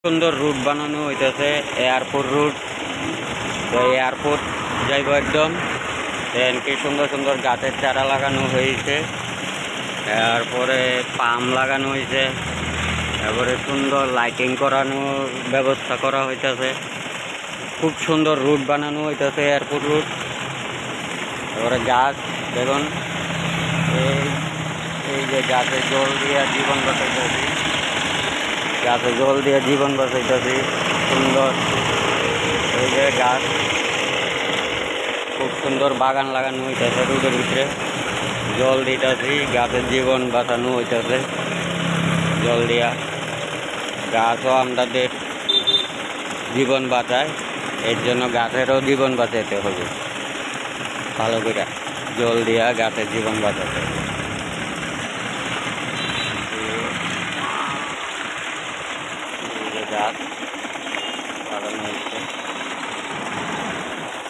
সুন্দর রুট বানানো হইতেছে, এয়ারপোর্ট রুট। তো এয়ারপোর্ট যাইব একদম। দেন কি সুন্দর সুন্দর গাছের চারা লাগানো হয়েছে, তারপরে পাম লাগানো হয়েছে, তারপরে সুন্দর লাইটিং করানোর ব্যবস্থা করা হইতেছে। খুব সুন্দর রুট বানানো হইতেছে, এয়ারপোর্ট রুট। তারপরে গাছ দেখুন, এই যে গাছে জল দিয়ে জীবন বাঁচাইতেছি, গাছে জল দিয়ে জীবন বাঁচাইতেছি। সুন্দর এই যে গাছ, খুব সুন্দর বাগান লাগানো হইতেছে রোডের ভিতরে। জল দিতেছি, গাছের জীবন বাঁচানো হইতেছে জল দিয়া। গাছও আমাদের জীবন বাঁচায়, এর জন্য গাছেরও জীবন বাঁচাতে হবে। ভালো করে জল দিয়া গাছের জীবন বাঁচাতে হবে। গাছ লাগানো হয়েছে।